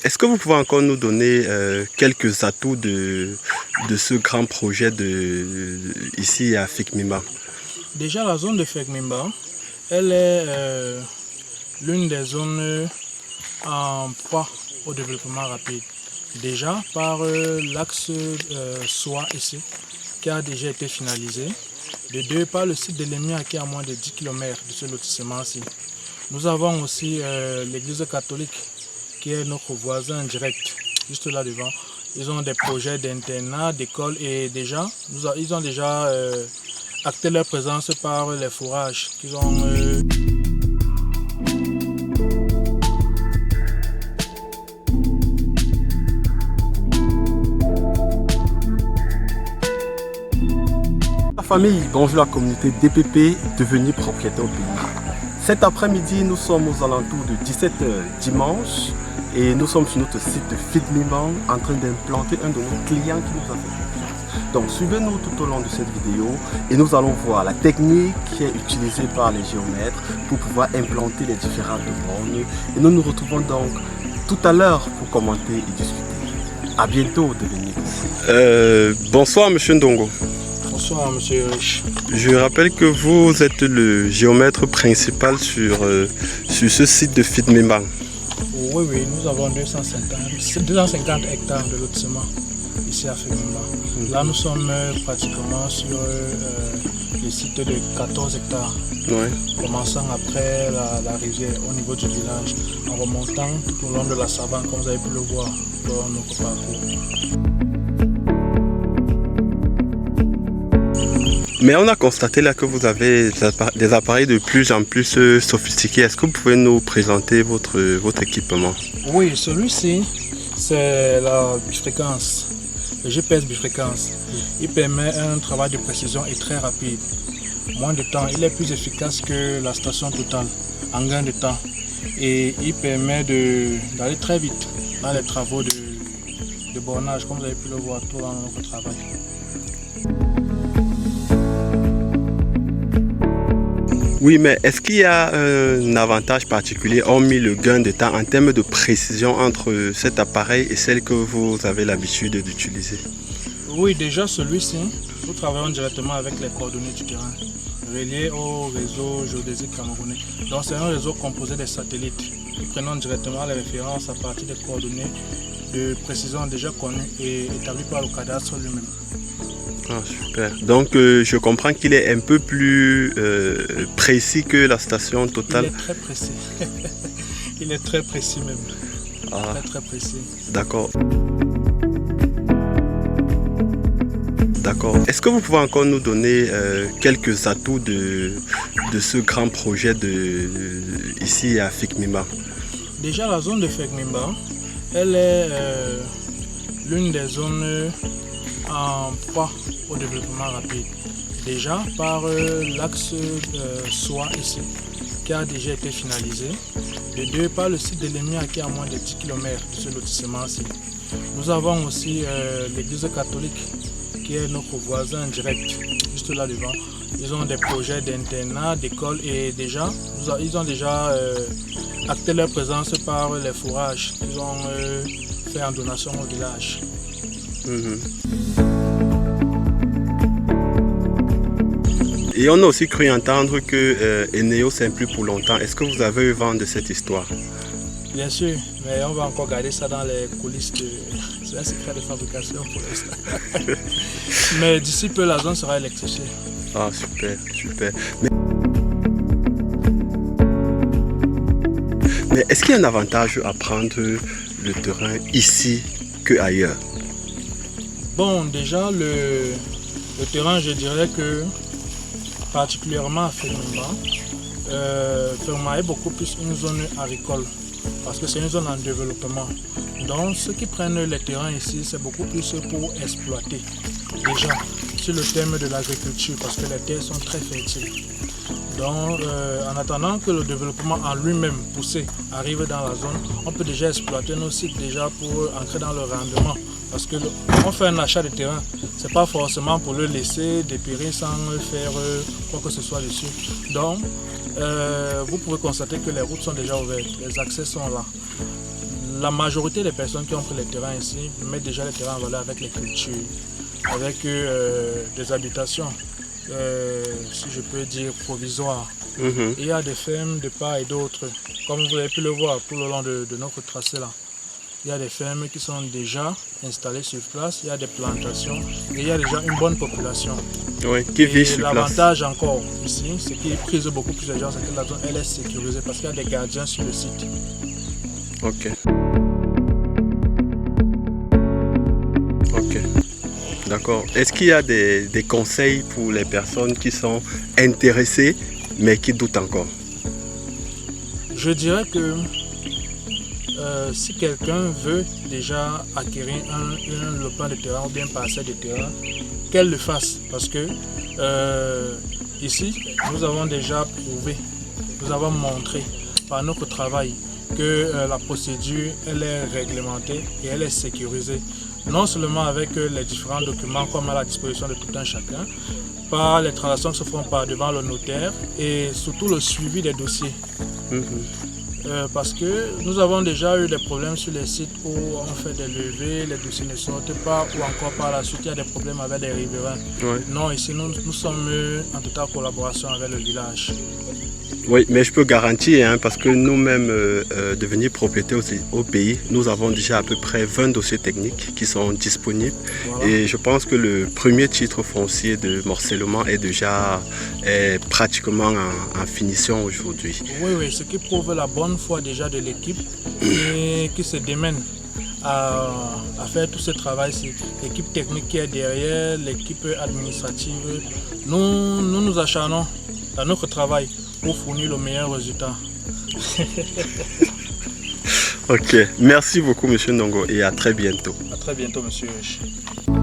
Est-ce que vous pouvez encore nous donner quelques atouts de ce grand projet ici à Fekmimba? Déjà, la zone de Fekmimba, elle est l'une des zones en proie au développement rapide. Déjà, par l'axe Soa ici, qui a déjà été finalisé. De deux, par le site de l'EMIA qui est à moins de 10 km de ce lotissement-ci. Nous avons aussi l'église catholique qui est notre voisin direct, juste là devant. Ils ont des projets d'internat, d'école et déjà, ils ont déjà acté leur présence par les fourrages qu'ils ont. Famille, bonjour la communauté DPP devenue propriétaire au pays. Cet après-midi, nous sommes aux alentours de 17h dimanche et nous sommes sur notre site de Fekmimba en train d'implanter un de nos clients qui nous a fait confiance. Donc suivez-nous tout au long de cette vidéo et nous allons voir la technique qui est utilisée par les géomètres pour pouvoir implanter les différentes bornes. Et nous nous retrouvons donc tout à l'heure pour commenter et discuter. A bientôt devenir. Bonsoir Monsieur Ndongo. Bonsoir Monsieur Rich. Je rappelle que vous êtes le géomètre principal sur ce site de Fekmimba. Oui, nous avons 250 hectares de lotissement ici à Fekmimba. Là, nous sommes pratiquement sur le site de 14 hectares. Ouais. Commençant après la rivière au niveau du village, en remontant tout au long de la savane, comme vous avez pu le voir dans notre parcours. Mais on a constaté là que vous avez des appareils de plus en plus sophistiqués. Est-ce que vous pouvez nous présenter votre équipement? Oui, celui-ci, c'est la bifréquence, le GPS bifréquence. Il permet un travail de précision et très rapide. Moins de temps, il est plus efficace que la station totale en gain de temps. Et il permet d'aller très vite dans les travaux de bornage, comme vous avez pu le voir tout dans notre travail. Oui, mais est-ce qu'il y a un avantage particulier, hormis le gain de temps, en termes de précision entre cet appareil et celle que vous avez l'habitude d'utiliser? Oui, déjà celui-ci, nous travaillons directement avec les coordonnées du terrain, reliées au réseau géodésique camerounais. Donc c'est un réseau composé des satellites. Nous prenons directement les références à partir des coordonnées de précision déjà connues et établies par le cadastre lui-même. Ah, super. Donc je comprends qu'il est un peu plus précis que la station totale. Il est très précis. Il est très précis même. Ah. Très précis. D'accord. D'accord. Est-ce que vous pouvez encore nous donner quelques atouts de ce grand projet ici à Fekmimba? Déjà la zone de Fekmimba, elle est l'une des zones en proie au développement rapide. Déjà par l'axe Soa ici, qui a déjà été finalisé. De deux, par le site de l'EMIA qui est à moins de 10 km de ce lotissement-ci. Nous avons aussi l'église catholique qui est notre voisin direct, juste là devant. Ils ont des projets d'internat, d'école et déjà, ils ont déjà acté leur présence par les fourrages qu'ils ont fait en donation au village. Et on a aussi cru entendre que Eneo c'est plus pour longtemps. Est-ce que vous avez eu vent de cette histoire? Bien sûr, mais on va encore garder ça dans les coulisses. C'est un secret de fabrication pour l'instant. Mais d'ici peu, la zone sera électrifiée. Ah, super, super. Mais est-ce qu'il y a un avantage à prendre le terrain ici qu'ailleurs? Bon, déjà, le terrain, je dirais que particulièrement à Fekmimba, Fekmimba est beaucoup plus une zone agricole parce que c'est une zone en développement. Donc, ceux qui prennent les terrains ici, c'est beaucoup plus pour exploiter. Déjà, sur le thème de l'agriculture, parce que les terres sont très fertiles. Donc, en attendant que le développement en lui-même poussé arrive dans la zone, on peut déjà exploiter nos sites déjà pour entrer dans le rendement. Parce qu'on fait un achat de terrain, ce n'est pas forcément pour le laisser dépérir sans faire quoi que ce soit dessus. Donc, vous pouvez constater que les routes sont déjà ouvertes, les accès sont là. la majorité des personnes qui ont pris les terrains ici mettent déjà les terrains en valeur avec les cultures, avec des habitations, si je peux dire provisoires. Il y a des fermes de part et d'autre, comme vous avez pu le voir tout le long de notre tracé là. Il y a des fermes qui sont déjà installées sur place, il y a des plantations et il y a déjà une bonne population. Oui, qui vit sur place. L'avantage encore ici, ce qui prise beaucoup plus de gens, c'est que la zone elle est sécurisée parce qu'il y a des gardiens sur le site. Ok. Ok. D'accord. Est-ce qu'il y a des conseils pour les personnes qui sont intéressées mais qui doutent encore? Je dirais que si quelqu'un veut déjà acquérir un lopin de terrain ou bien parcelle de terrain, qu'elle le fasse. Parce que ici, nous avons déjà prouvé, nous avons montré par notre travail que la procédure elle est réglementée et elle est sécurisée. Non seulement avec les différents documents comme à la disposition de tout un chacun, par les transactions qui se font par devant le notaire et surtout le suivi des dossiers. Parce que nous avons déjà eu des problèmes sur les sites où on fait des levées, les dossiers ne sortent pas, ou encore par la suite il y a des problèmes avec des riverains. Ouais. Non, ici nous sommes en totale collaboration avec le village. Oui, mais je peux garantir, parce que nous-mêmes, devenir propriétaires au pays, nous avons déjà à peu près 20 dossiers techniques qui sont disponibles. Voilà. Et je pense que le premier titre foncier de morcellement est déjà pratiquement en finition aujourd'hui. Oui, ce qui prouve la bonne foi déjà de l'équipe et qui se démène à faire tout ce travail. C'est l'équipe technique qui est derrière, l'équipe administrative. Nous acharnons dans notre travail pour fournir le meilleur résultat. Ok, merci beaucoup Monsieur Ndongo et à très bientôt. À très bientôt Monsieur H.